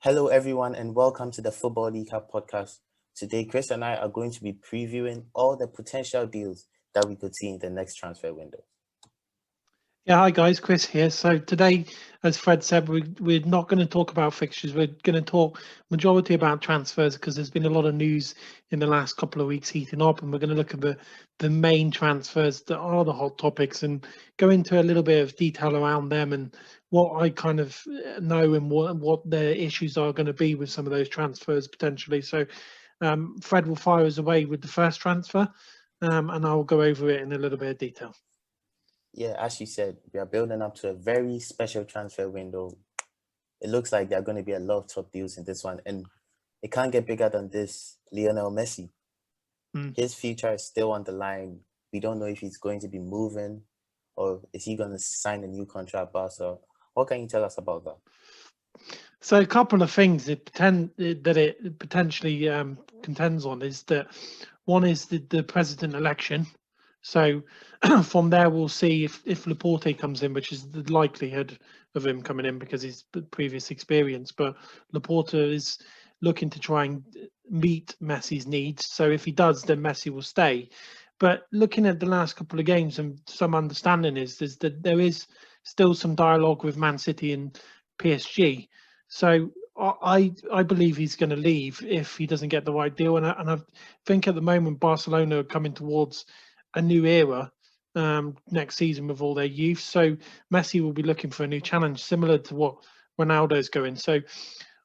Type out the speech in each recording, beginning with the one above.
Hello, everyone, and welcome to the Football League Hub podcast. Today, Chris and I are going to be previewing all the potential deals that we could see in the next transfer window. Yeah, hi guys, Chris here. So today, as Fred said, we're not going to talk about fixtures. We're going to talk majority about transfers because there's been a lot of news in the last couple of weeks heating up, and we're going to look at the main transfers that are the hot topics and go into a little bit of detail around them and what I kind of know and what the issues are going to be with some of those transfers potentially. So Fred will fire us away with the first transfer, and I'll go over it in a little bit of detail. Yeah, as you said, we are building up to a very special transfer window. It looks like there are going to be a lot of top deals in this one, and it can't get bigger than this. Lionel Messi. His future is still on the line. We don't know if he's going to be moving or is he going to sign a new contract. So what can you tell us about that? So a couple of things that it potentially contends on is that one is the president election. So from there, we'll see if Laporte comes in, which is the likelihood of him coming in because he's previous experience. But Laporte is looking to try and meet Messi's needs. So if he does, then Messi will stay. But looking at the last couple of games, and some understanding is that there is still some dialogue with Man City and PSG. So I believe he's going to leave if he doesn't get the right deal. And I think at the moment Barcelona are coming towards a new era next season with all their youth. So Messi will be looking for a new challenge, similar to what Ronaldo's going. So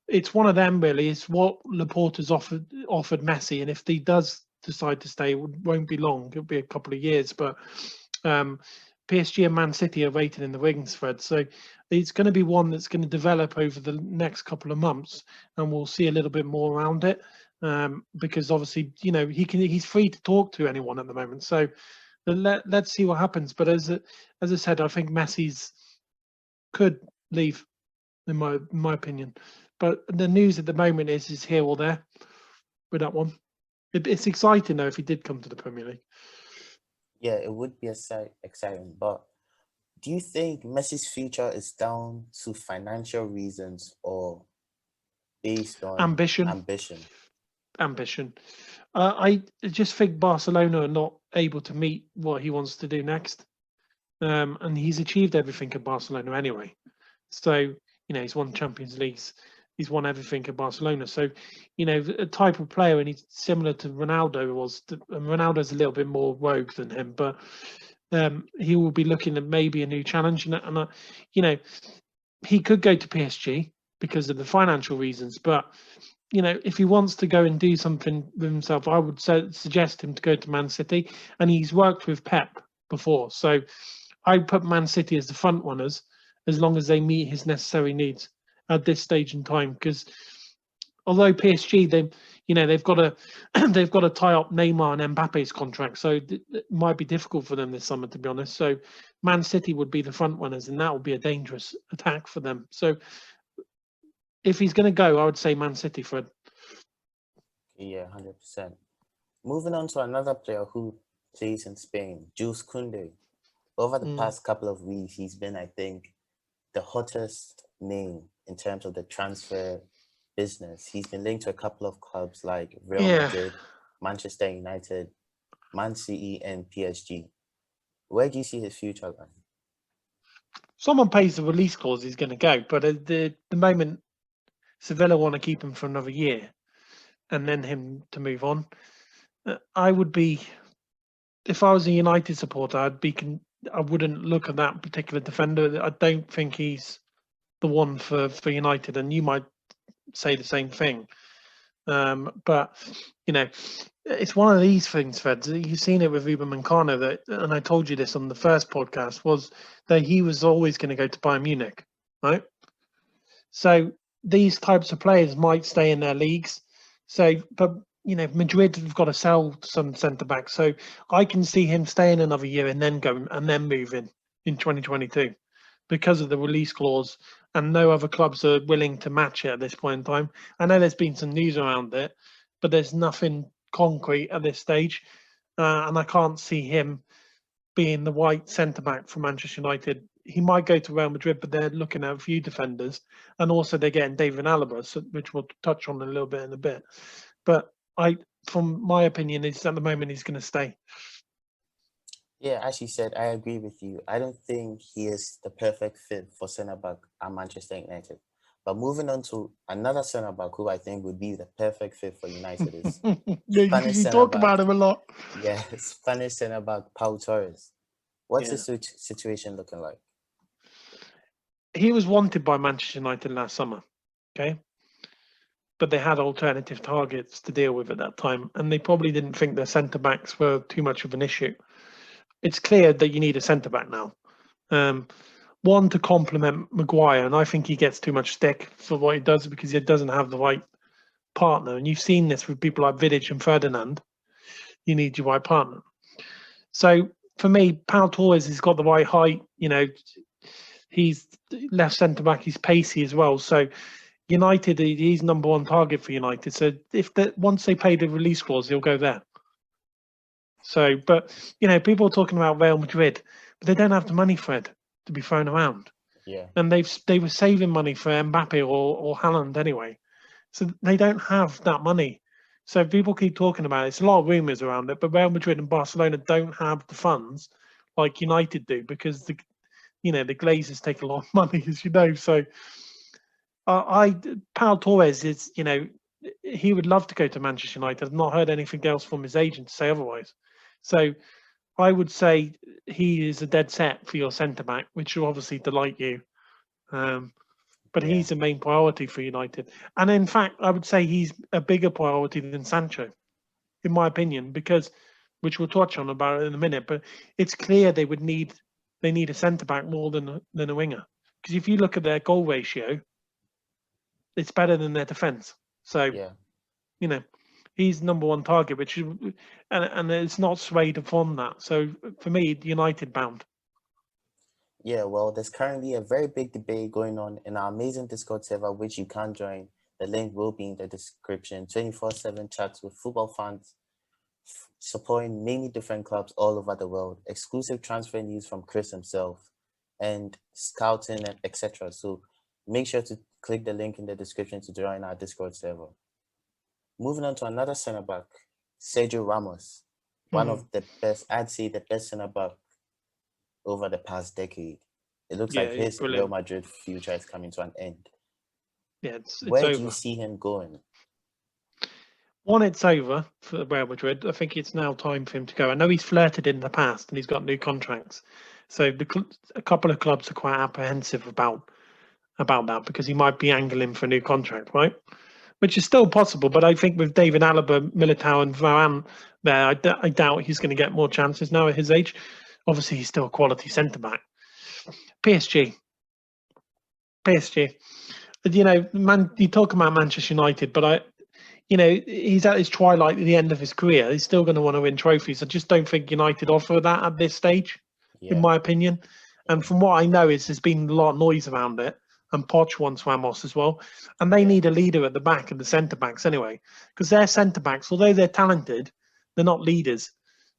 it's one of them really. It's what Laporta's offered Messi, and if he does decide to stay, it won't be long. It'll be a couple of years, but PSG and Man City are waiting in the wings, Fred. So it's going to be one that's going to develop over the next couple of months, and we'll see a little bit more around it. Because obviously, he's free to talk to anyone at the moment. So let's see what happens. But as I said, I think Messi's could leave, in my opinion. But the news at the moment is here or there with that one. It's exciting though if he did come to the Premier League. Yeah, it would be exciting. But do you think Messi's future is down to financial reasons or based on ambition? I just think Barcelona are not able to meet what he wants to do next. And he's achieved everything at Barcelona anyway. So, he's won Champions Leagues. He's won everything at Barcelona. So, a type of player, and he's similar to Ronaldo was. And Ronaldo's a little bit more rogue than him, but he will be looking at maybe a new challenge. And he could go to PSG because of the financial reasons, but if he wants to go and do something with himself, I would suggest him to go to Man City. And he's worked with Pep before. So I put Man City as the front runners as long as they meet his necessary needs at this stage in time. Because although PSG, they've got to tie up Neymar and Mbappe's contract, so it might be difficult for them this summer, to be honest. So Man City would be the front runners, and that would be a dangerous attack for them. So if he's going to go, I would say Man City, Fred. Yeah, 100%. Moving on to another player who plays in Spain, Jules Koundé. Over the past couple of weeks, he's been, I think, the hottest name in terms of the transfer business. He's been linked to a couple of clubs like Real Madrid, Manchester United, Man City, and PSG. Where do you see his future going? Someone pays the release clause, he's going to go. But at the moment, Sevilla want to keep him for another year and then him to move on. I would be, if I was a United supporter, I wouldn't look at that particular defender. I don't think he's the one for United, and you might say the same thing. But it's one of these things, Fed. You've seen it with Ruben Mancano, and I told you this on the first podcast, was that he was always going to go to Bayern Munich, right? So these types of players might stay in their leagues. So, but Madrid have got to sell some centre backs. So I can see him staying another year and then going and then moving in 2022 because of the release clause, and no other clubs are willing to match it at this point in time. I know there's been some news around it, but there's nothing concrete at this stage, and I can't see him being the white centre back for Manchester United he might go to Real Madrid, but they're looking at a few defenders, and also they're getting David Alaba, which we'll touch on a little bit in a bit. But from my opinion, is at the moment he's going to stay. Yeah, as you said, I agree with you. I don't think he is the perfect fit for centre back at Manchester United. But moving on to another centre back who I think would be the perfect fit for United is Yeah, Spanish you centre talk back. about him a lot. Yeah, Spanish centre back Pau Torres. What's Yeah. his situation looking like? He was wanted by Manchester United last summer, okay? But they had alternative targets to deal with at that time, and they probably didn't think their centre backs were too much of an issue. It's clear that you need a centre back now. One to complement Maguire, and I think he gets too much stick for what he does because he doesn't have the right partner. And you've seen this with people like Vidic and Ferdinand. You need your right partner. So for me, Pau Torres has got the right height. You know, he's left centre back. He's pacey as well. So United, he's number one target for United. So once they pay the release clause, he'll go there. So, but you know, people are talking about Real Madrid, but they don't have the money, Fred, to be thrown around. Yeah. And they were saving money for Mbappe or Haaland anyway. So they don't have that money. So people keep talking about it. It's a lot of rumours around it, but Real Madrid and Barcelona don't have the funds like United do because the Glazers take a lot of money, as you know. So Pau Torres is, you know, he would love to go to Manchester United. I've not heard anything else from his agent to say otherwise. So I would say he is a dead set for your centre back, which will obviously delight you. But Yeah. he's the main priority for United. And in fact, I would say he's a bigger priority than Sancho, in my opinion, because, which we'll touch on about it in a minute, but it's clear they need a centre back more than a winger. Because if you look at their goal ratio, it's better than their defence. So, Yeah. you know, he's number one target, which is, and it's not swayed from that. So for me, United bound. Yeah, well, there's currently a very big debate going on in our amazing Discord server, which you can join. The link will be in the description. 24/7 chats with football fans supporting many different clubs all over the world. Exclusive transfer news from Chris himself and scouting and etc. So make sure to click the link in the description to join our Discord server. Moving on to another centre back, Sergio Ramos. One of the best, I'd say the best centre back over the past decade. It looks like his Real Madrid future is coming to an end. Yeah, it's Where over. do you see him going? One, it's over for Real Madrid. I think it's now time for him to go. I know he's flirted in the past and he's got new contracts. So a couple of clubs are quite apprehensive about that because he might be angling for a new contract, right? Which is still possible, but I think with David Alaba, Militao, and Varane there, I doubt he's going to get more chances now at his age. Obviously, he's still a quality centre back. PSG. You know, you talk about Manchester United, but he's at his twilight at the end of his career. He's still going to want to win trophies. I just don't think United offer that at this stage, in my opinion. And from what I know, there's been a lot of noise around it. And Poch wants Ramos as well. And they need a leader at the back and the centre backs anyway. Because their centre backs, although they're talented, they're not leaders.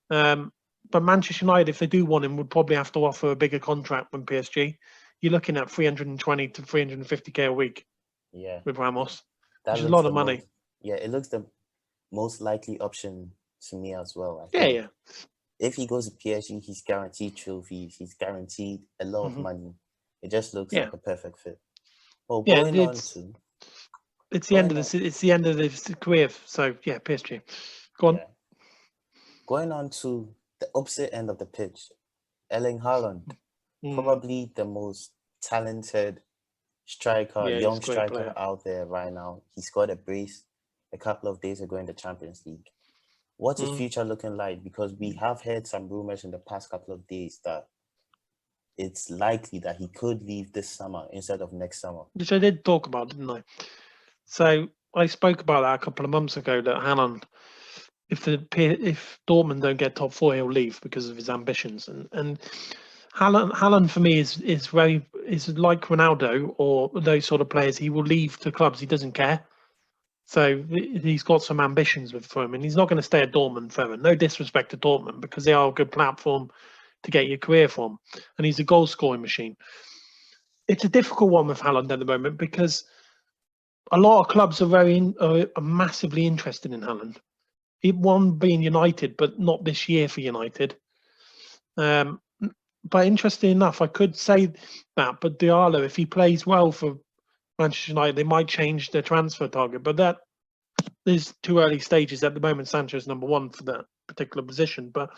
But Manchester United, if they do want him, would probably have to offer a bigger contract than PSG. You're looking at 320 to 350k a week with Ramos, which is a lot of money. It looks the most likely option to me as well. I think. Yeah. If he goes to PSG, he's guaranteed trophies. He's guaranteed a lot of money. It just looks like a perfect fit. Well, it's the end of his career. So yeah, PSG. Go on. Yeah. Going on to the opposite end of the pitch, Erling Haaland, probably the most talented striker, young striker out there right now. He scored a brace a couple of days ago in the Champions League. What's his future looking like? Because we have heard some rumors in the past couple of days that it's likely that he could leave this summer instead of next summer. Which I did talk about, didn't I? So I spoke about that a couple of months ago, that Haaland, if Dortmund don't get top four, he'll leave because of his ambitions. And Haaland for me is like Ronaldo or those sort of players. He will leave to clubs. He doesn't care. So he's got some ambitions for him, and he's not going to stay at Dortmund forever. No disrespect to Dortmund, because they are a good platform. to get your career from, and he's a goal scoring machine. It's a difficult one with Haaland at the moment because a lot of clubs are massively interested in Haaland. One being United, but not this year for United. But interesting enough, I could say that, but Diallo, if he plays well for Manchester United, they might change their transfer target. But that there's too early stages at the moment. Sancho's number one for that particular position. But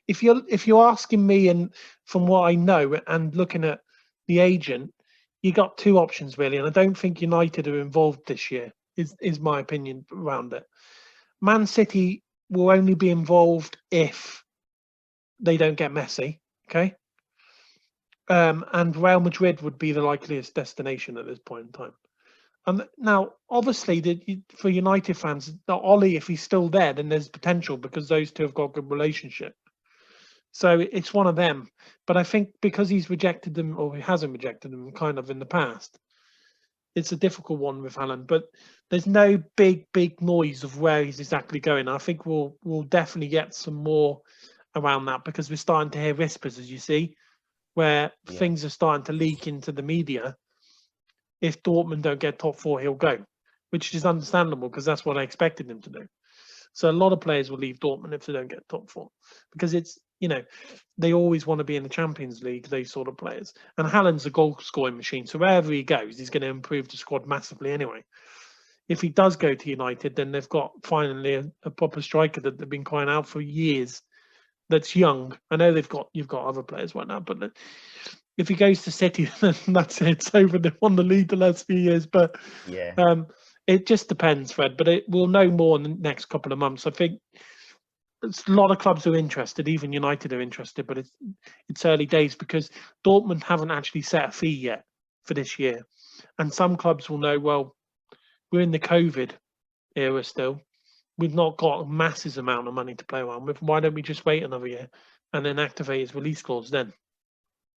if you're asking me, and from what I know, and looking at the agent, you got two options really, and I don't think United are involved this year. Is my opinion around it. Man City will only be involved if they don't get Messi. Okay. And Real Madrid would be the likeliest destination at this point in time. Now, obviously, for United fans, Ollie, if he's still there, then there's potential because those two have got a good relationship. So it's one of them. But I think because he's rejected them, or he hasn't rejected them kind of in the past, it's a difficult one with Haaland. But there's no big noise of where he's exactly going. I think we'll definitely get some more around that because we're starting to hear whispers, as you see, where things are starting to leak into the media. If Dortmund don't get top four, he'll go, which is understandable because that's what I expected him to do. So a lot of players will leave Dortmund if they don't get top four because it's, they always want to be in the Champions League, those sort of players. And Haaland's a goal scoring machine. So wherever he goes, he's going to improve the squad massively anyway. If he does go to United, then they've got finally a proper striker that they've been crying out for years. That's young. I know you've got other players right now, but if he goes to City, then that's it. It's over. They've won the league the last few years, but it just depends, Fred. But we'll know more in the next couple of months. I think a lot of clubs are interested. Even United are interested, but it's early days because Dortmund haven't actually set a fee yet for this year, and some clubs will know. Well, we're in the COVID era still. We've not got a massive amount of money to play around with. Why don't we just wait another year and then activate his release clause then?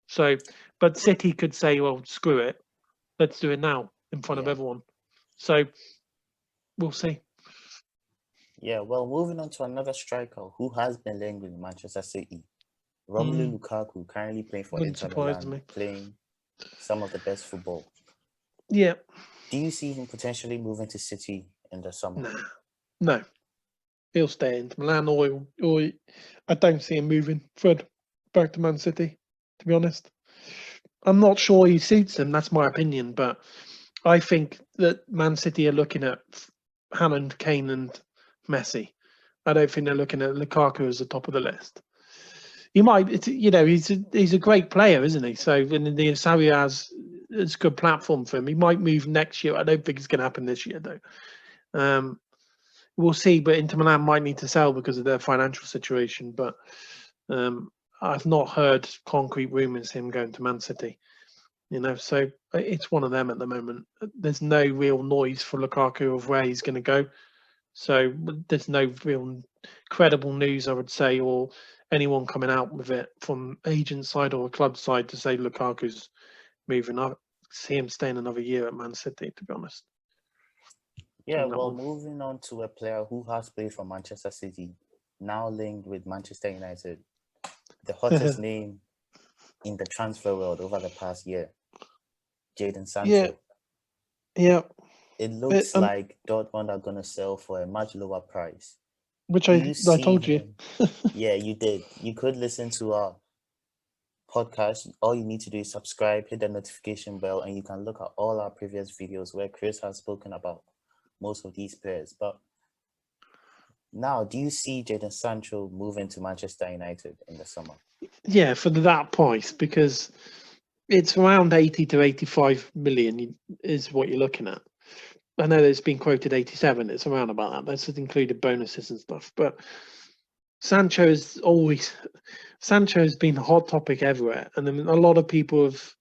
So, but City could say, well, screw it. Let's do it now in front of everyone. So, we'll see. Yeah, well, moving on to another striker who has been linked with Manchester City. Romelu Lukaku, currently playing for Inter Milan, playing some of the best football. Yeah. Do you see him potentially moving to City in the summer? No. He'll stay in Milan, or I don't see him moving, Fred, back to Man City, to be honest. I'm not sure he suits him, that's my opinion, but I think that Man City are looking at Haaland, Kane and Messi. I don't think they're looking at Lukaku as the top of the list. He might, he's a great player, isn't he? So, and the Sarri has it's a good platform for him. He might move next year. I don't think it's going to happen this year, though. We'll see, but Inter Milan might need to sell because of their financial situation. But I've not heard concrete rumours him going to Man City. So it's one of them at the moment. There's no real noise for Lukaku of where he's going to go. So there's no real credible news, I would say, or anyone coming out with it from agent side or a club side to say Lukaku's moving. I see him staying another year at Man City, to be honest. Yeah, well, moving on to a player who has played for Manchester City, now linked with Manchester United, the hottest name in the transfer world over the past year, Jadon Sancho. Yeah. It looks like Dortmund are going to sell for a much lower price. Which I told you. Yeah, you did. You could listen to our podcast. All you need to do is subscribe, hit the notification bell, and you can look at all our previous videos where Chris has spoken about most of these players. But now, do you see Jadon Sancho moving to Manchester United in the summer? Yeah, for that price, because it's around 80 to 85 million is what you're looking at. I know it's been quoted 87. It's around about that. That's included bonuses and stuff. But Sancho has been a hot topic everywhere. And then a lot of people have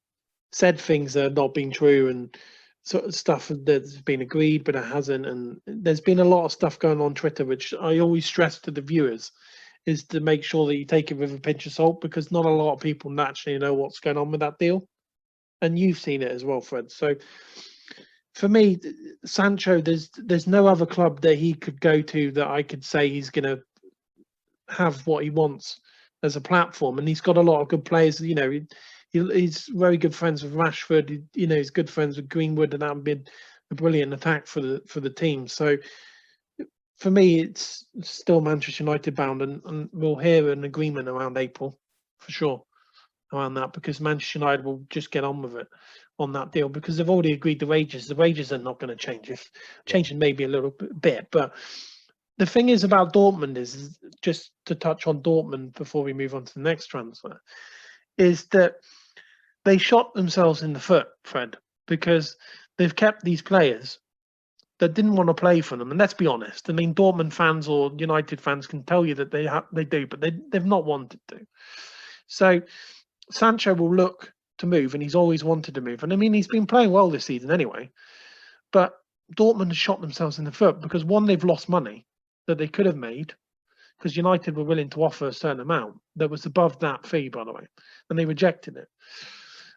said things that have not been true and sort of stuff that's been agreed, but it hasn't. And there's been a lot of stuff going on Twitter, which I always stress to the viewers, is to make sure that you take it with a pinch of salt, because not a lot of people naturally know what's going on with that deal. And you've seen it as well, Fred. So for me, Sancho, there's no other club that he could go to that I could say he's going to have what he wants as a platform, and he's got a lot of good players. You know, he's very good friends with Rashford. You know, he's good friends with Greenwood, and that would be a brilliant attack for the team. So for me, it's still Manchester United bound, and we'll hear an agreement around April for sure around that, because Manchester United will just get on with it on that deal, because they've already agreed the wages. The wages are not going to change. If changing maybe a little bit, but the thing is about Dortmund is just to touch on Dortmund before we move on to the next transfer, is that they shot themselves in the foot, Fred, because they've kept these players that didn't want to play for them. And let's be honest, I mean, Dortmund fans or United fans can tell you that they do, but they've not wanted to. So Sancho will look to move, and he's always wanted to move. And I mean, he's been playing well this season anyway. But Dortmund has shot themselves in the foot because, one, they've lost money that they could have made, because United were willing to offer a certain amount that was above that fee, by the way, and they rejected it.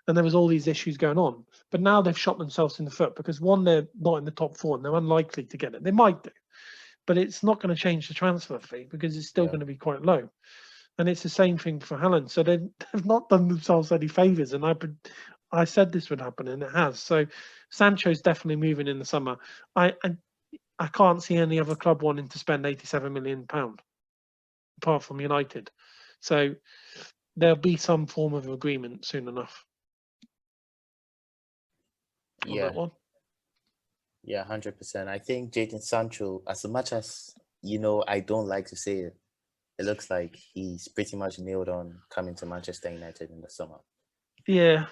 And there was all these issues going on. But now they've shot themselves in the foot because, one, they're not in the top four and they're unlikely to get it. They might do, but it's not going to change the transfer fee because it's still going to be quite low. And it's the same thing for Haaland. So they've not done themselves any favours. And I said this would happen, and it has. So Sancho's definitely moving in the summer. I can't see any other club wanting to spend £87 million apart from United. So there'll be some form of agreement soon enough. On that one. Yeah, 100%. I think Jadon Sancho, as much as, you know, I don't like to say it, it looks like he's pretty much nailed on coming to Manchester United in the summer. Yeah.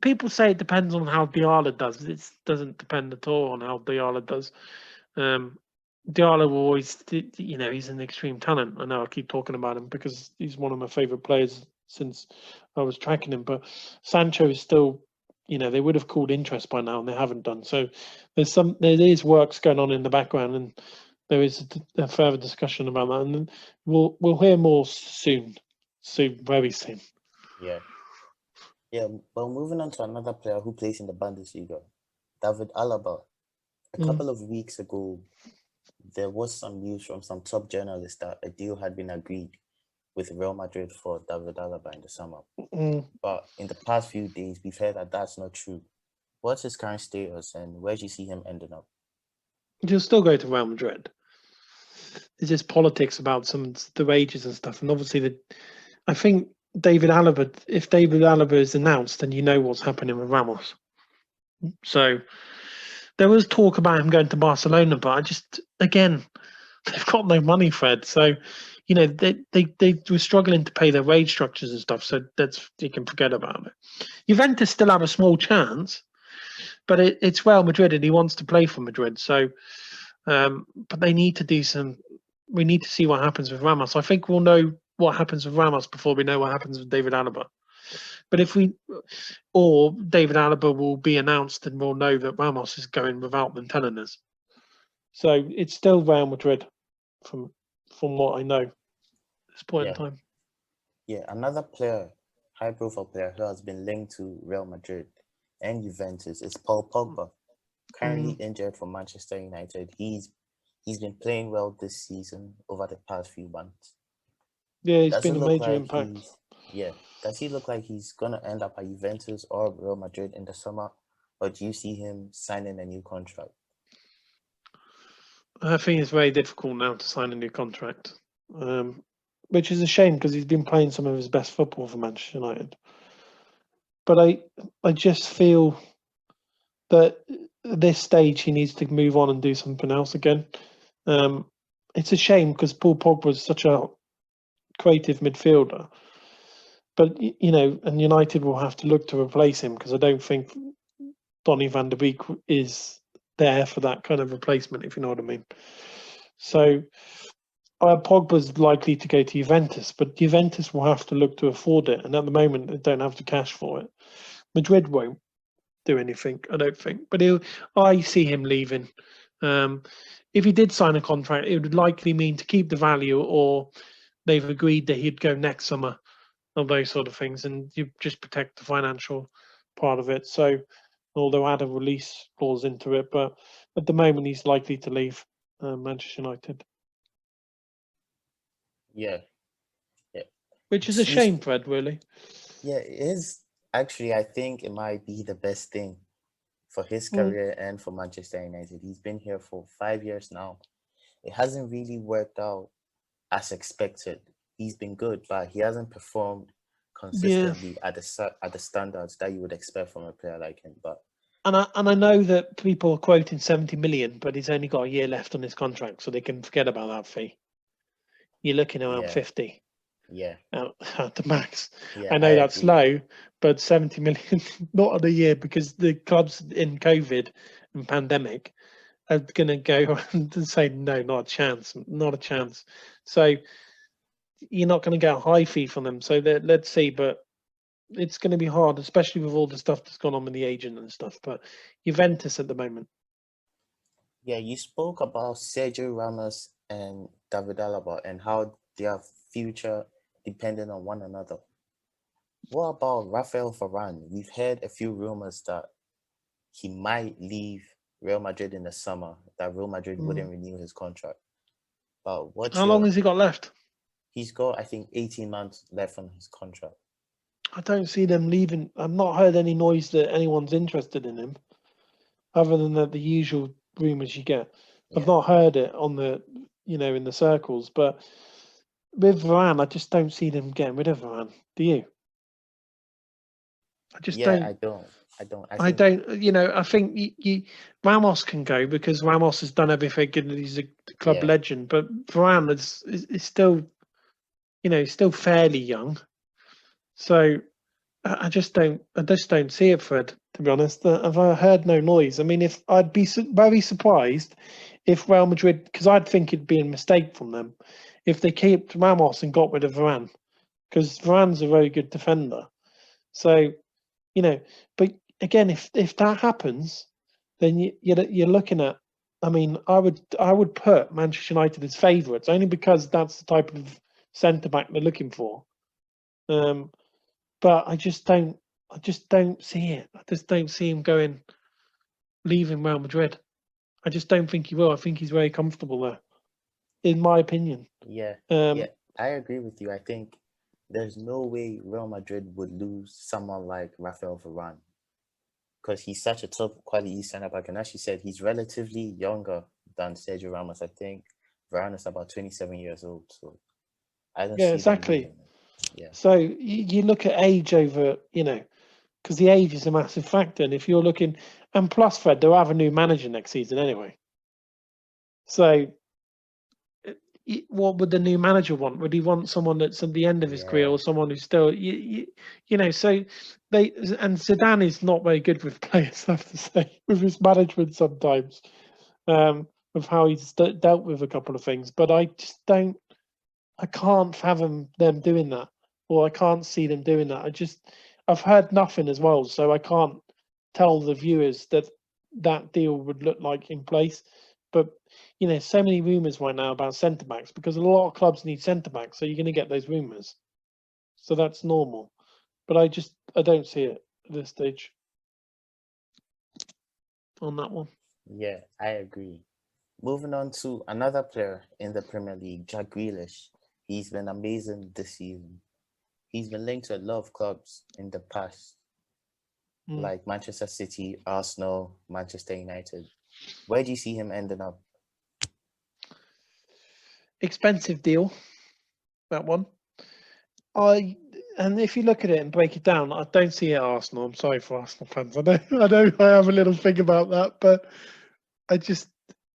People say it depends on how Diallo does. It doesn't depend at all on how Diallo does. Diallo will always, you know, he's an extreme talent. I know I keep talking about him because he's one of my favourite players since I was tracking him. But Sancho is still, you know, they would have called interest by now and they haven't done. So there is works going on in the background, and there is a further discussion about that, and we'll hear more soon, very soon. Yeah. Well, moving on to another player who plays in the Bundesliga, David Alaba. A couple of weeks ago, there was some news from some top journalists that a deal had been agreed with Real Madrid for David Alaba in the summer. But in the past few days, we've heard that that's not true. What's his current status, and where do you see him ending up? He'll still go to Real Madrid. There's just politics about the wages and stuff, and obviously I think David Alaba. If David Alaba is announced, then you know what's happening with Ramos. So there was talk about him going to Barcelona, but again, they've got no money, Fred. So, you know, they were struggling to pay their wage structures and stuff. So you can forget about it. Juventus still have a small chance, but it's Real Madrid, and he wants to play for Madrid. So, but they need to do some. We need to see what happens with Ramos. I think we'll know what happens with Ramos before we know what happens with David Alaba. But or David Alaba will be announced and we'll know that Ramos is going without them telling us. So it's still Real Madrid from what I know at this point in time. Yeah, another player, high-profile player who has been linked to Real Madrid and Juventus is Paul Pogba, currently injured for Manchester United. He's been playing well this season over the past few months. Yeah, he's been a major impact. Does he look like he's going to end up at Juventus or Real Madrid in the summer, or do you see him signing a new contract? I think it's very difficult now to sign a new contract, which is a shame because he's been playing some of his best football for Manchester United. But I just feel that at this stage he needs to move on and do something else again. It's a shame because Paul Pogba was such a creative midfielder. But, you know, and United will have to look to replace him because I don't think Donny van de Beek is there for that kind of replacement, if you know what I mean. So Pogba's likely to go to Juventus, but Juventus will have to look to afford it. And at the moment, they don't have the cash for it. Madrid won't do anything, I don't think. But I see him leaving. If he did sign a contract, it would likely mean to keep the value, or they've agreed that he'd go next summer, of those sort of things, and you just protect the financial part of it. So, although add a release clause into it, but at the moment he's likely to leave Manchester United. Yeah. which is a shame, Fred, really. Yeah, it is. Actually, I think it might be the best thing for his career and for Manchester United. He's been here for 5 years now. It hasn't really worked out as expected. He's been good, but he hasn't performed consistently at the standards that you would expect from a player like him. But I know that people are quoting 70 million, but he's only got a year left on his contract, so they can forget about that fee. You're looking around 50. Yeah. At the max. Yeah, I know that's agree. low, but 70 million, not in a year, because the clubs in COVID and pandemic are going to go and say, no, not a chance, not a chance. So you're not going to get a high fee from them. So let's see, but it's going to be hard, especially with all the stuff that's gone on with the agent and stuff. But Juventus at the moment. Yeah, you spoke about Sergio Ramos and David Alaba and how their future dependent on one another. What about Rafael Varane? We've heard a few rumors that he might leave Real Madrid in the summer, that Real Madrid wouldn't renew his contract. But how long has he got left? He's got, I think, 18 months left on his contract. I don't see them leaving. I've not heard any noise that anyone's interested in him, other than the usual rumours you get. Yeah. I've not heard it on the, in the circles. But with Varane, I just don't see them getting rid of Varane. Do you? I just don't. I don't. I don't. I think Ramos can go because Ramos has done everything and he's a club legend. But Varane is still, still fairly young. So I just don't see it, Fred. To be honest, I've heard no noise. I mean, if I'd be very surprised if Real Madrid, because I'd think it'd be a mistake from them if they kept Ramos and got rid of Varane, because Varane's a very good defender. So, but again, if that happens, then you're looking at. I mean, I would put Manchester United as favourites only because that's the type of centre back they're looking for. But I just don't see it. I just don't see him leaving Real Madrid. I just don't think he will. I think he's very comfortable there, in my opinion. Yeah, I agree with you. I think there's no way Real Madrid would lose someone like Rafael Varane because he's such a top quality centre back. And as you said, he's relatively younger than Sergio Ramos. I think Varane is about 27 years old. So I don't see exactly. Yeah. So you look at age over, because the age is a massive factor. And if you're looking, and plus, Fred, they'll have a new manager next season anyway. So what would the new manager want? Would he want someone that's at the end of his career or someone who's still, so and Zidane is not very good with players, I have to say, with his management sometimes, with how he's dealt with a couple of things. But I can't fathom them doing that, or I can't see them doing that. I've heard nothing as well, so I can't tell the viewers that deal would look like in place. But so many rumours right now about centre backs because a lot of clubs need centre backs, so you're going to get those rumours. So that's normal. But I don't see it at this stage on that one. Yeah, I agree. Moving on to another player in the Premier League, Jack Grealish. He's been amazing this season. He's been linked to a lot of clubs in the past, like Manchester City, Arsenal, Manchester United. Where do you see him ending up? Expensive deal, that one. And if you look at it and break it down, I don't see it at Arsenal. I'm sorry for Arsenal fans. I know I have a little thing about that, but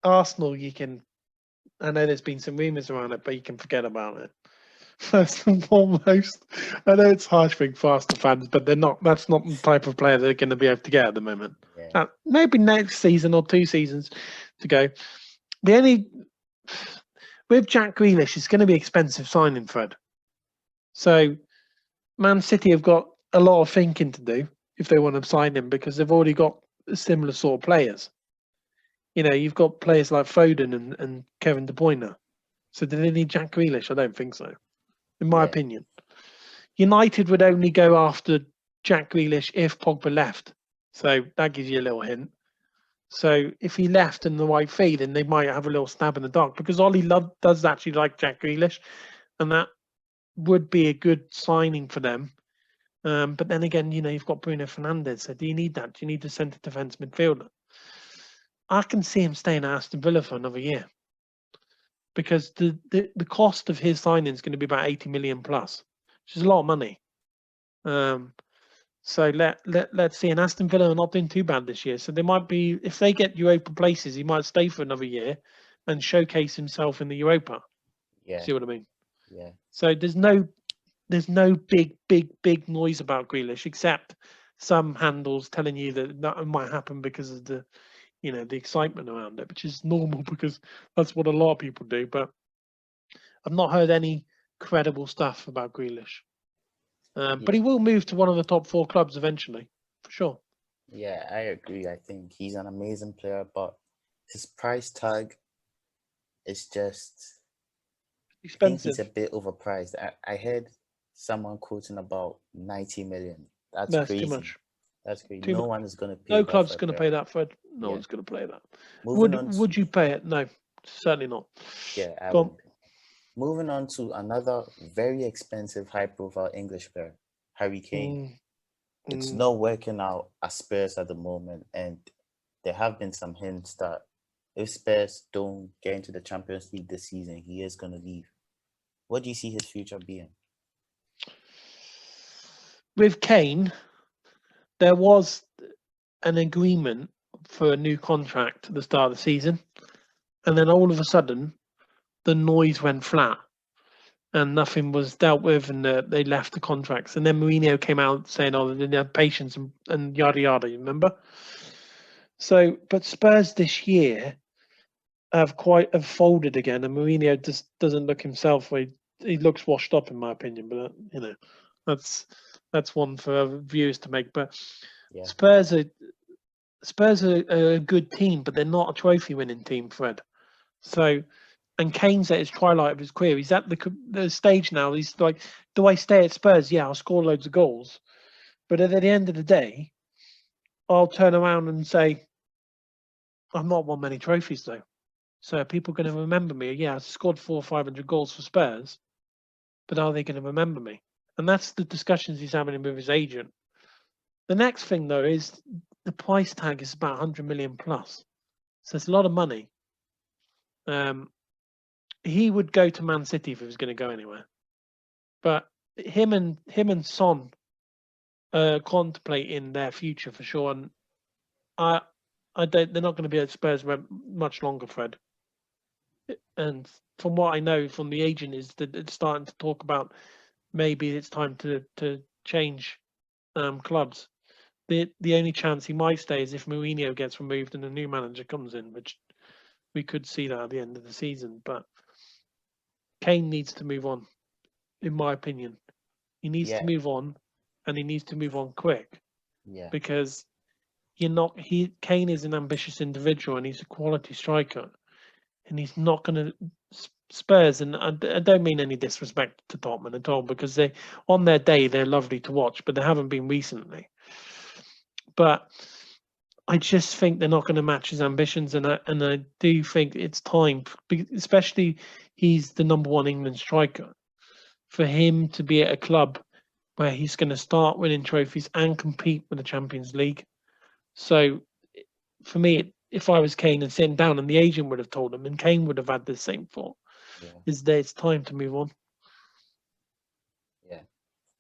Arsenal, I know there's been some rumours around it, but you can forget about it. First and foremost, I know it's harsh being for Arsenal fans, but that's not the type of player they're going to be able to get at the moment. Yeah. Maybe next season or 2 seasons to go. With Jack Grealish, it's going to be expensive signing, Fred. So Man City have got a lot of thinking to do if they want to sign him because they've already got similar sort of players. You've got players like Foden and Kevin De Bruyne. So do they need Jack Grealish? I don't think so, in my opinion. United would only go after Jack Grealish if Pogba left. So that gives you a little hint. So if he left in the right fee, then they might have a little stab in the dark because Ollie does actually like Jack Grealish and that. would be a good signing for them. But then again, you've got Bruno Fernandes. So do you need that? Do you need a centre defence midfielder? I can see him staying at Aston Villa for another year because the cost of his signing is going to be about 80 million plus, which is a lot of money. So let's see. And Aston Villa are not doing too bad this year. So they might be, if they get Europa places, he might stay for another year and showcase himself in the Europa. Yeah. See what I mean? Yeah. So there's no big noise about Grealish, except some handles telling you that might happen because of the excitement around it, which is normal because that's what a lot of people do. But I've not heard any credible stuff about Grealish. But he will move to one of the top 4 clubs eventually, for sure. Yeah, I agree. I think he's an amazing player, but his price tag is just expensive. I think he's a bit overpriced. I heard someone quoting about 90 million. That's crazy. Too much. That's crazy. Too no much. one is going to pay. No club's going to pay that, Fred. No one's going to pay that. Would you pay it? No, certainly not. Yeah, I would. Moving on to another very expensive, high-profile English player, Harry Kane. It's not working out at Spurs at the moment, and there have been some hints that if Spurs don't get into the Champions League this season, he is going to leave. What do you see his future being? With Kane, there was an agreement for a new contract at the start of the season, and then all of a sudden, the noise went flat, and nothing was dealt with, and they left the contracts. And then Mourinho came out saying, "Oh, they didn't have patience," and yada yada. You remember? So, but Spurs this year have folded again, and Mourinho just doesn't look himself. He looks washed up, in my opinion. But that's one for viewers to make. But Spurs are a good team, but they're not a trophy-winning team, Fred. So, and Kane's at his twilight of his career. He's at the stage now. He's like, do I stay at Spurs? Yeah, I'll score loads of goals, but at the end of the day, I'll turn around and say, I've not won many trophies though. So are people going to remember me? Yeah, I scored 400 or 500 goals for Spurs, but are they going to remember me? And that's the discussions he's having with his agent. The next thing though is the price tag is about 100 million plus, so it's a lot of money. He would go to Man City if he was going to go anywhere, but him and Son contemplating their future for sure. And I don't. They're not going to be at Spurs much longer, Fred. And from what I know from the agent is that it's starting to talk about maybe it's time to change clubs. The only chance he might stay is if Mourinho gets removed and a new manager comes in, which we could see that at the end of the season. But Kane needs to move on, in my opinion. He needs to move on, and he needs to move on quick. Yeah. Because Kane is an ambitious individual and he's a quality striker. And he's not going to Spurs, and I don't mean any disrespect to Tottenham at all, because they on their day they're lovely to watch, but they haven't been recently. But I just think they're not going to match his ambitions, and I do think it's time, especially he's the number 1 England striker, for him to be at a club where he's going to start winning trophies and compete with the Champions League. So for me, if I was Kane and sitting down, and the agent would have told him, and Kane would have had the same thought, is that it's time to move on. Yeah.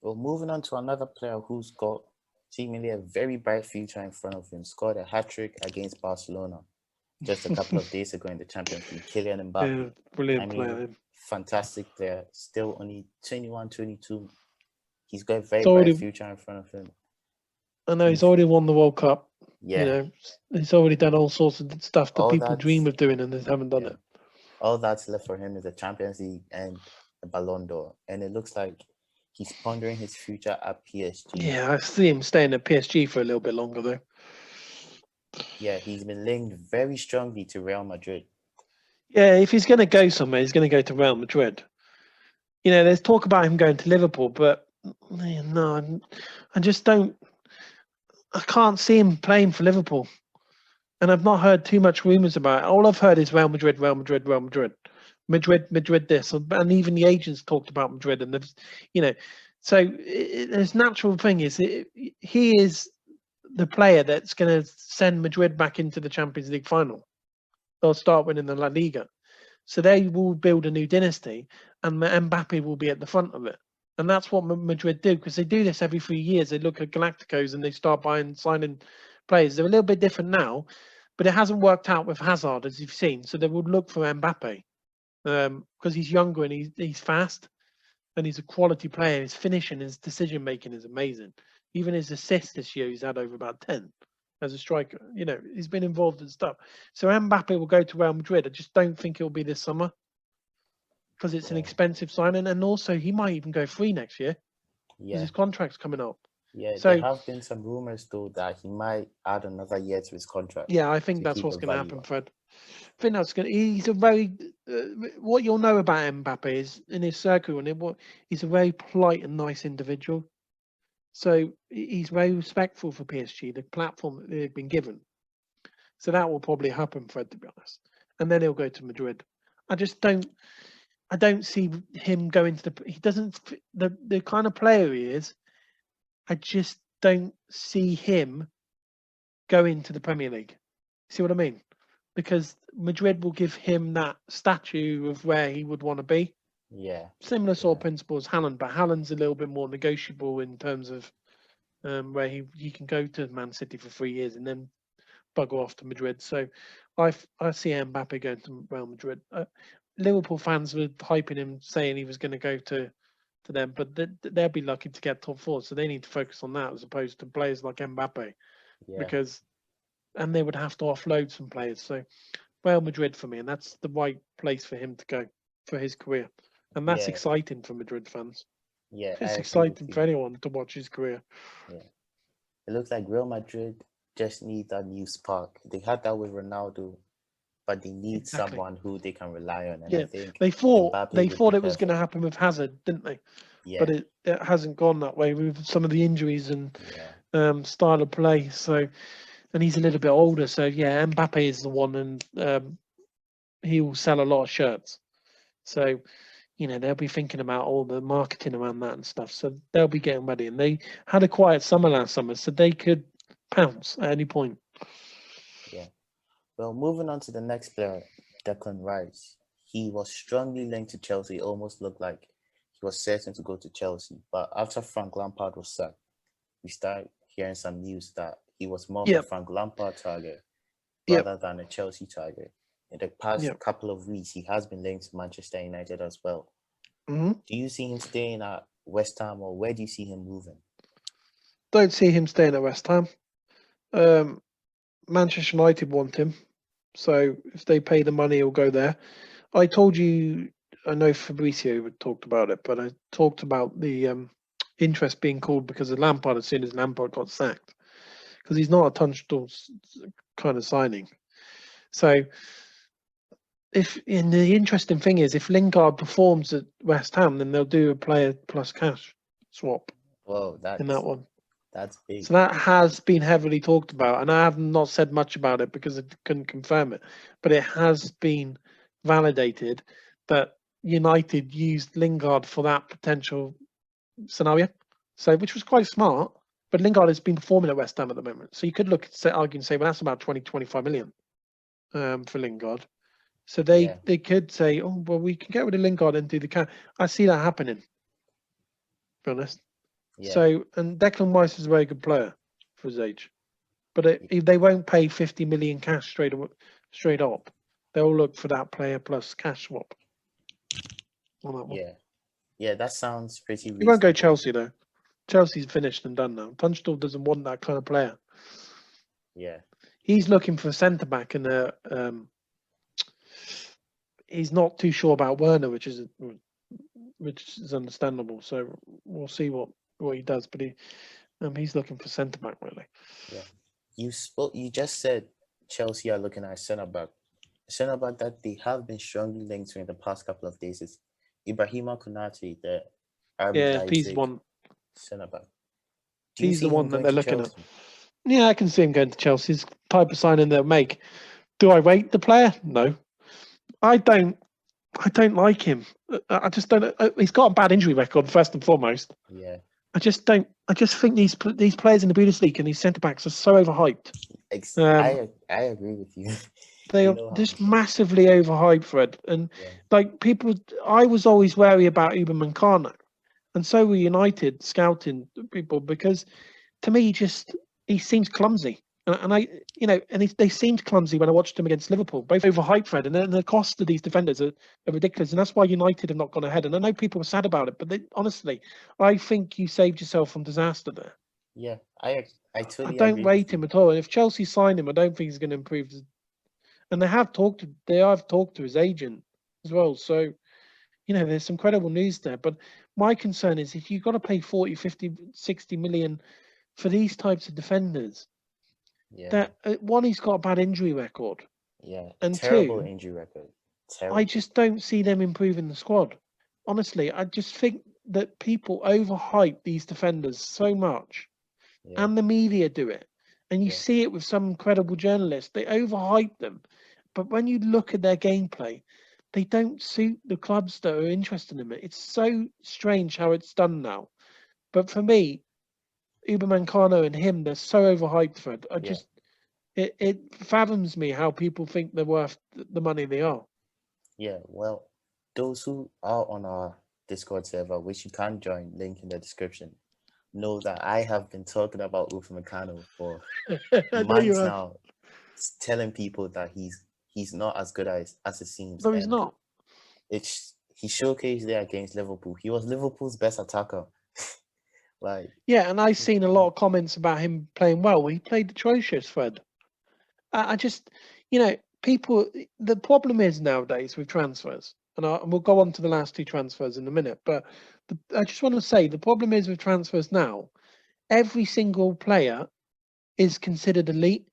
Well, moving on to another player who's got seemingly a very bright future in front of him, scored a hat-trick against Barcelona just a couple of days ago in the Champions League. Kylian Mbappe. Yeah, brilliant player. Fantastic player. Still only 21, 22. He's got a very bright future in front of him. I know he's already won the World Cup. Yeah. He's already done all sorts of stuff that people dream of doing and they haven't done it. All that's left for him is the Champions League and the Ballon d'Or. And it looks like he's pondering his future at PSG. Yeah, I see him staying at PSG for a little bit longer, though. Yeah, he's been linked very strongly to Real Madrid. Yeah, if he's going to go somewhere, he's going to go to Real Madrid. There's talk about him going to Liverpool, but no, I just don't. I can't see him playing for Liverpool. And I've not heard too much rumours about it. All I've heard is Real Madrid, Real Madrid, Real Madrid. Madrid this, and even the agents talked about Madrid, and so his natural thing is he is the player that's going to send Madrid back into the Champions League final. They'll start winning the La Liga, so they will build a new dynasty, and Mbappe will be at the front of it. And that's what Madrid do, because they do this every 3 years. They look at Galacticos and they start signing players. They're a little bit different now, but it hasn't worked out with Hazard, as you've seen. So they would look for Mbappe because he's younger and he's fast and he's a quality player. His finishing, his decision making is amazing. Even his assists this year, he's had over about 10 as a striker. He's been involved in stuff. So Mbappe will go to Real Madrid. I just don't think it'll be this summer, because it's an expensive signing, and also he might even go free next year because his contract's coming up. Yeah, so there have been some rumors though that he might add another year to his contract. Yeah, I think that's what's going to happen, Fred. I think that's going. He's a very what you'll know about Mbappe is in his circle, and he's a very polite and nice individual. So he's very respectful for PSG, the platform that they've been given. So that will probably happen, Fred, to be honest. And then he'll go to Madrid. I don't see him going to he doesn't, the kind of player he is, I just don't see him going to the Premier League. See what I mean? Because Madrid will give him that statue of where he would want to be. Yeah. Similar sort of principle as Haaland, but Haaland's a little bit more negotiable in terms of where he can go to Man City for 3 years and then bugger off to Madrid. So I see Mbappe going to Real Madrid. Liverpool fans were hyping him, saying he was going to go to them, but they'll be lucky to get top four. So they need to focus on that as opposed to players like Mbappe, and they would have to offload some players. So Real Madrid for me, and that's the right place for him to go for his career, and that's exciting for Madrid fans. Yeah, it's exciting for anyone to watch his career. Yeah, it looks like Real Madrid just need that new spark. They had that with Ronaldo, but they need someone who they can rely on. And I think they thought it was going to happen with Hazard, didn't they? Yeah. But it hasn't gone that way with some of the injuries and style of play. So, and he's a little bit older. So Mbappe is the one, and he will sell a lot of shirts. So, they'll be thinking about all the marketing around that and stuff. So they'll be getting ready. And they had a quiet summer last summer, so they could pounce at any point. Yeah. Well, moving on to the next player, Declan Rice. He was strongly linked to Chelsea. It almost looked like he was certain to go to Chelsea. But after Frank Lampard was sacked, we started hearing some news that he was more of a Frank Lampard target rather than a Chelsea target. In the past couple of weeks, he has been linked to Manchester United as well. Mm-hmm. Do you see him staying at West Ham, or where do you see him moving? Don't see him staying at West Ham. Manchester United want him. So if they pay the money, he'll go there. I told you, I know Fabrizio talked about it, but I talked about the interest being called because of Lampard as soon as Lampard got sacked. Because he's not a Tunstall kind of signing. So, and the interesting thing is, if Lingard performs at West Ham, then they'll do a player plus cash swap. Well, in that one. That's big. So that has been heavily talked about, and I have not said much about it because I couldn't confirm it. But it has been validated that United used Lingard for that potential scenario. So, which was quite smart. But Lingard has been performing at West Ham at the moment. So you could argue and say, well, that's about 20-25 million for Lingard. So they could say, oh, well, we can get rid of Lingard and do the cash. I see that happening, to be honest. Yeah. So, and Declan Rice is a very good player for his age. But if they won't pay 50 million cash straight up, they'll look for that player plus cash swap. On that one. Yeah, that sounds pretty reasonable. He won't go Chelsea, though. Chelsea's finished and done now. Tunstall doesn't want that kind of player. Yeah. He's looking for a centre-back, and he's not too sure about Werner, which is understandable. So we'll see what he does. But he's looking for centre-back, really. Yeah. You just said Chelsea are looking at centre-back. Centre-back that they have been strongly linked to in the past couple of days is Ibrahima Konate, the he's one. Centre-back. He's the one that they're looking at. Yeah, I can see him going to Chelsea. His type of signing they'll make. Do I rate the player? No. I don't I don't like him. I just don't. He's got a bad injury record first and foremost. Yeah. I just don't. I just think these players in the Bundesliga and these centre backs are so overhyped. I agree with you. They You are know how. just massively overhyped, Fred. And Yeah. like people, I was always wary about Ubermancano, and so were United scouting people because to me, he seems clumsy. And I, and they seemed clumsy when I watched him against Liverpool, both overhyped, Fred, and the cost of these defenders are ridiculous, and that's why United have not gone ahead. And I know people were sad about it, but honestly, I think you saved yourself from disaster there. Yeah, I I totally don't agree with rate you. him at all. And if Chelsea sign him, I don't think he's going to improve. And they have talked to his agent as well. So there's some credible news there. But my concern is if you've got to pay 40, 50, 60 million for these types of defenders. Yeah. That one, he's got a bad injury record, Yeah. and Terrible two, injury record. I Terrible. just don't see them improving the squad. Honestly, I just think that people overhype these defenders so much, Yeah. and the media do it, and you Yeah. see it with some credible journalists. They overhype them, but when you look at their gameplay, they don't suit the clubs that are interested in it. It's so strange how it's done now. But for me, Ubermancano and him, they're so overhyped, Fred. Yeah. It fathoms me how people think they're worth the money they are. Yeah. Well, those who are on our Discord server, which you can join, link in the description, know that I have been talking about Upamecano for I know you months have. now, telling people that he's not as good as it seems, No, he's and not. he showcased there against Liverpool. He was Liverpool's best attacker. Like, Yeah, and I've seen a lot of comments about him playing well. He played atrocious, Fred. I just, people. The problem is nowadays with transfers, and we'll go on to the last two transfers in a minute. But I just want to say the problem is with transfers now. Every single player is considered elite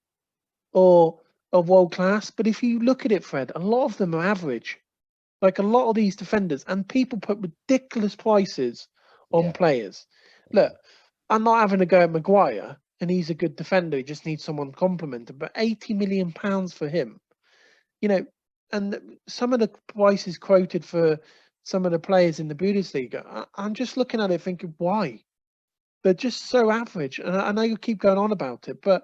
or world class. But if you look at it, Fred, a lot of them are average. Like a lot of these defenders, and people put ridiculous prices on yeah, players. yeah, Look, I'm not having a go at Maguire, and he's a good defender. He just needs someone complimented. But £80 million for him, you know, and some of the prices quoted for some of the players in the Bundesliga, I'm just looking at it thinking, why? They're just so average. And I know you keep going on about it, but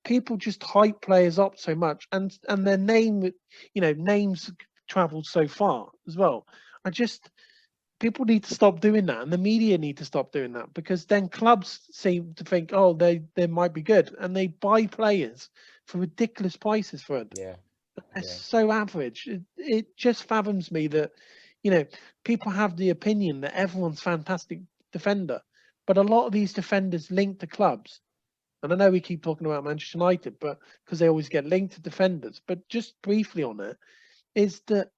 people just hype players up so much, and their name, names traveled so far as well. I just People need to stop doing that, and the media need to stop doing that because then clubs seem to think, oh, they might be good, and they buy players for ridiculous prices for it. yeah, It's yeah, so average. It just fathoms me that people have the opinion that everyone's fantastic defender, but a lot of these defenders linked to clubs, and I know we keep talking about Manchester United, but because they always get linked to defenders. But just briefly on it, is that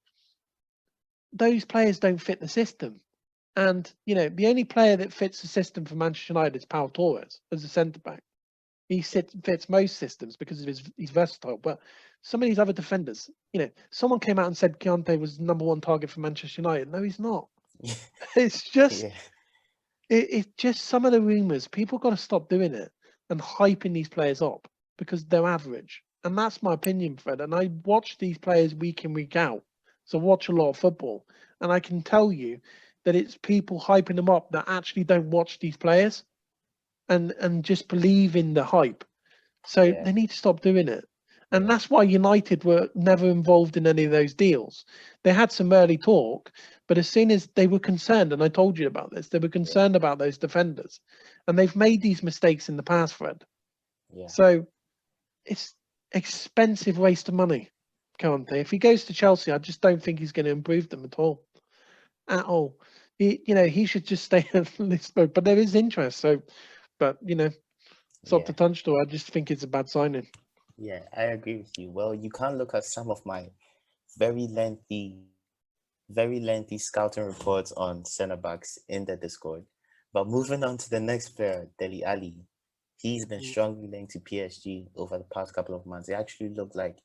those players don't fit the system. And, the only player that fits the system for Manchester United is Pau Torres as a centre back. He fits most systems because of he's versatile. But some of these other defenders, someone came out and said Keontae was the number one target for Manchester United. No, he's not. It's just, yeah, it's just some of the rumours. People got to stop doing it and hyping these players up because they're average. And that's my opinion, Fred. And I watch these players week in, week out. So I watch a lot of football. And I can tell you that it's people hyping them up that actually don't watch these players and just believe in the hype. So yeah, they need to stop doing it. And yeah, that's why United were never involved in any of those deals. They had some early talk, but as soon as they were concerned, and I told you about this, they were yeah, concerned about those defenders. And they've made these mistakes in the past, Fred. yeah, So it's expensive waste of money, can't they? If he goes to Chelsea, I just don't think he's going to improve them at all. At all. He should just stay at Lisbon. But there is interest. So, but, it's up yeah, to Tunstall. I just think it's a bad signing. yeah. I agree with you. Well, you can look at some of my very lengthy, very lengthy scouting reports on centre backs in the Discord. But moving on to the next player, Deli Ali. He's been strongly linked to PSG over the past couple of months. It actually looked like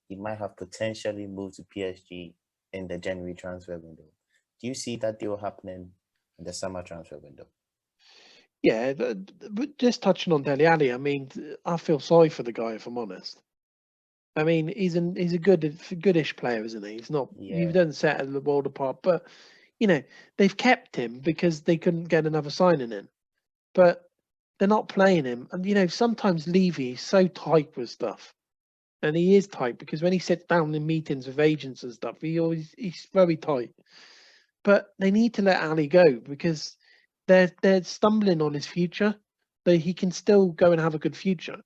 he might have potentially moved to PSG in the January transfer window. Do you see that deal happening in the summer transfer window? Yeah, but just touching on Dele Alli, I mean, I feel sorry for the guy, if I'm honest. I mean, he's a goodish player, isn't he? He's not. You Yeah, don't set the world apart, but they've kept him because they couldn't get another signing in. But they're not playing him, and sometimes Levy's so tight with stuff, and he is tight because when he sits down in meetings with agents and stuff, he's very tight. But they need to let Ali go because they're stumbling on his future. That he can still go and have a good future,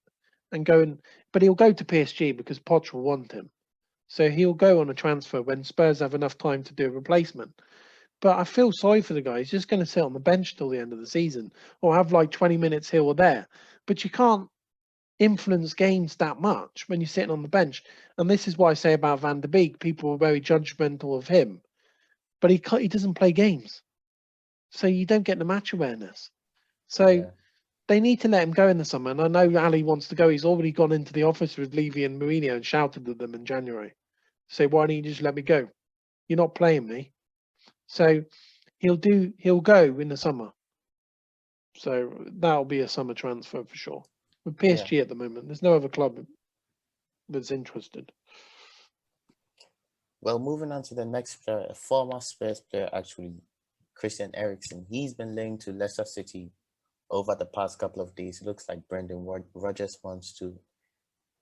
but he'll go to PSG because Poch will want him. So he'll go on a transfer when Spurs have enough time to do a replacement. But I feel sorry for the guy. He's just going to sit on the bench till the end of the season or have like 20 minutes here or there. But you can't influence games that much when you're sitting on the bench. And this is what I say about Van der Beek. People are very judgmental of him, but he doesn't play games. So you don't get the match awareness. So yeah, they need to let him go in the summer. And I know Ali wants to go. He's already gone into the office with Levy and Mourinho and shouted at them in January. Say, why don't you just let me go? You're not playing me. So he'll go in the summer. So that'll be a summer transfer for sure. With yeah. PSG at the moment, there's no other club that's interested. Well, moving on to the next player, a former Spurs player actually, Christian Eriksen. He's been linked to Leicester City over the past couple of days. It looks like Brendan Rodgers wants to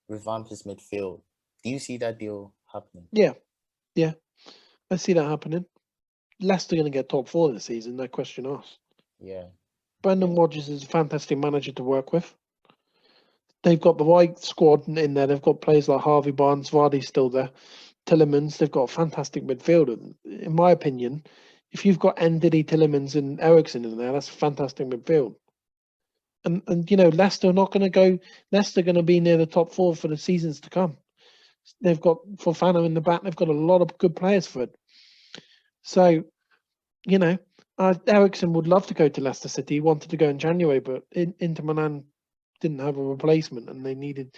revamp his midfield. Do you see that deal happening? Yeah, I see that happening. Leicester going to get top 4 this season, no question asked. Yeah, Brendan Rodgers is a fantastic manager to work with. They've got the right squad in there. They've got players like Harvey Barnes, Vardy's still there, Tillemans. They've got a fantastic midfield. In my opinion, if you've got Ndidi, Tillemans, and Ericsson in there, that's a fantastic midfield. And Leicester are not going to go. Leicester are going to be near the top 4 for the seasons to come. They've got Fofana in the back. They've got a lot of good players for it. So, Ericsson would love to go to Leicester City. He wanted to go in January, but Inter Milan didn't have a replacement, and they needed,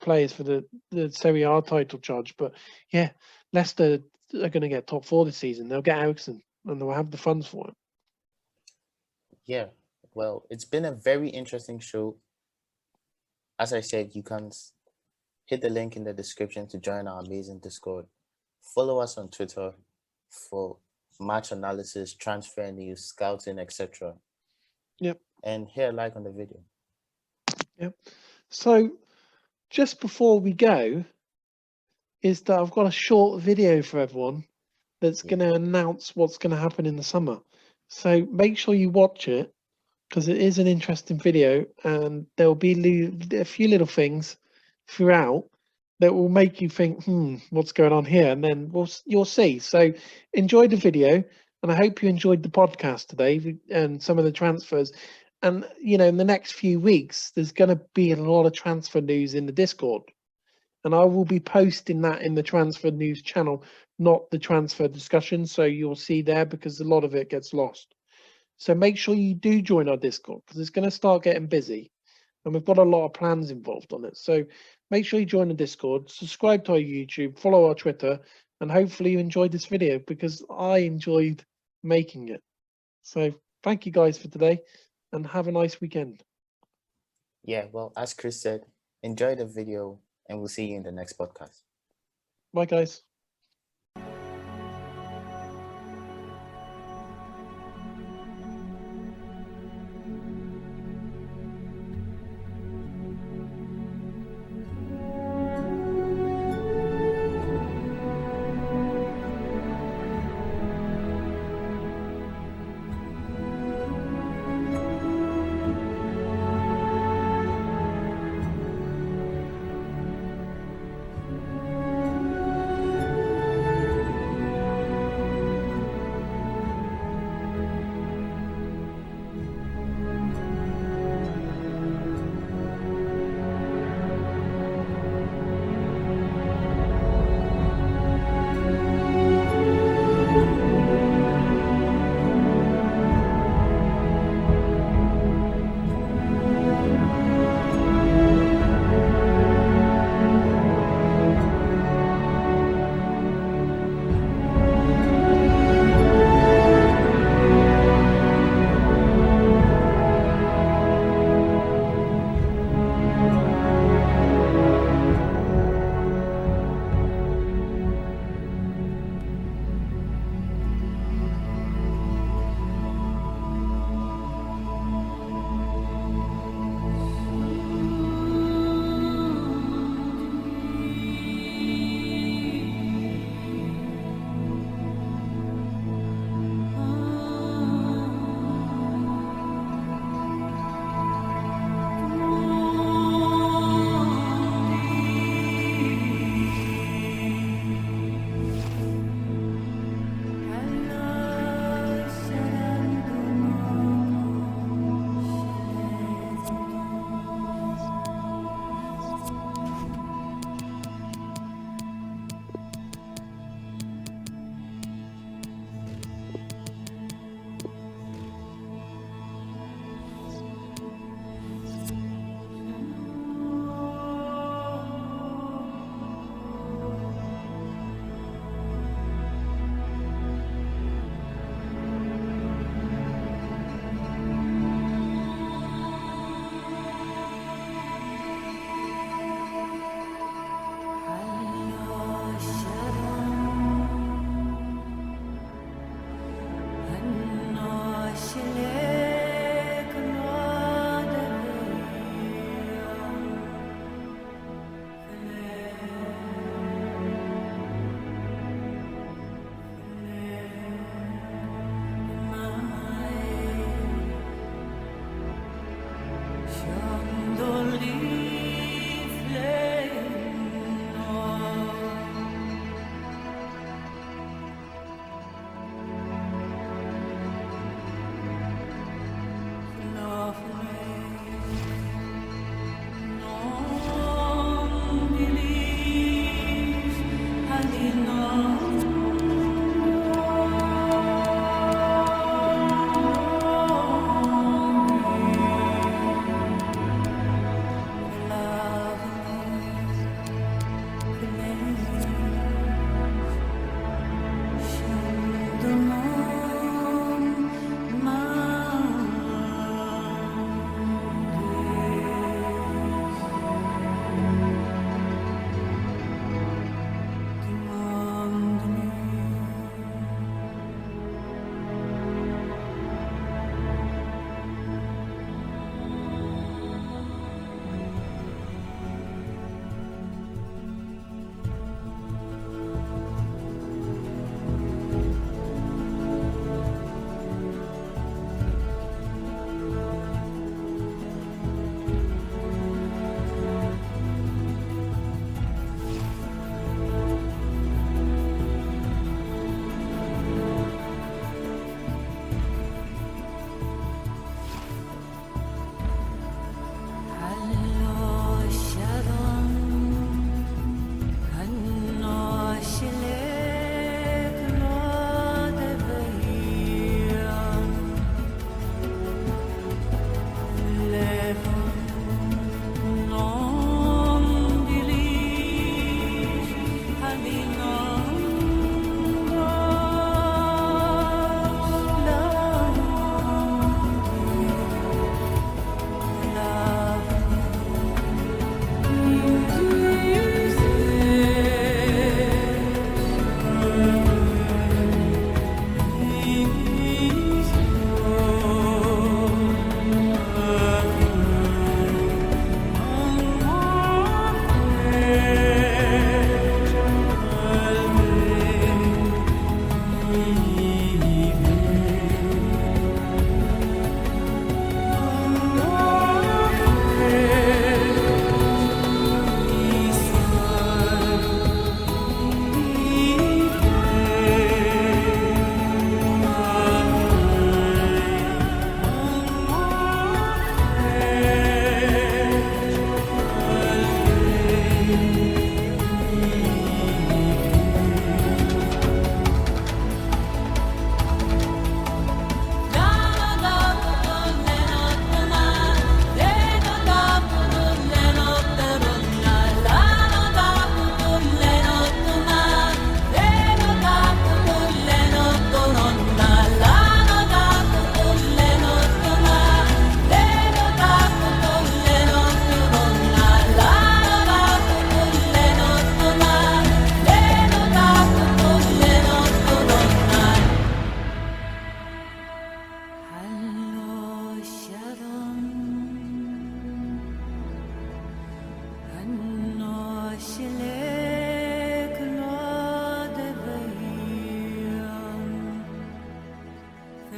players for the Serie A title charge. But yeah, Leicester are going to get top 4 this season. They'll get Ericsson, and they'll have the funds for it. yeah. Well, it's been a very interesting show. As I said, you can hit the link in the description to join our amazing Discord. Follow us on Twitter for match analysis, transfer news, scouting, etc. Yep. And hit a like on the video. Yep. So just before we go, is that I've got a short video for everyone that's going to announce what's going to happen in the summer. So make sure you watch it because it is an interesting video, and there'll be a few little things throughout that will make you think, what's going on here? And then you'll see. So enjoy the video, and I hope you enjoyed the podcast today and some of the transfers. And, in the next few weeks, there's going to be a lot of transfer news in the Discord. And I will be posting that in the transfer news channel, not the transfer discussion. So you'll see there because a lot of it gets lost. So make sure you do join our Discord because it's going to start getting busy. And we've got a lot of plans involved on it. So make sure you join the Discord, subscribe to our YouTube, follow our Twitter, and hopefully you enjoyed this video because I enjoyed making it. So thank you guys for today and have a nice weekend. Yeah, well, as Chris said, enjoy the video and we'll see you in the next podcast. Bye, guys.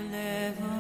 level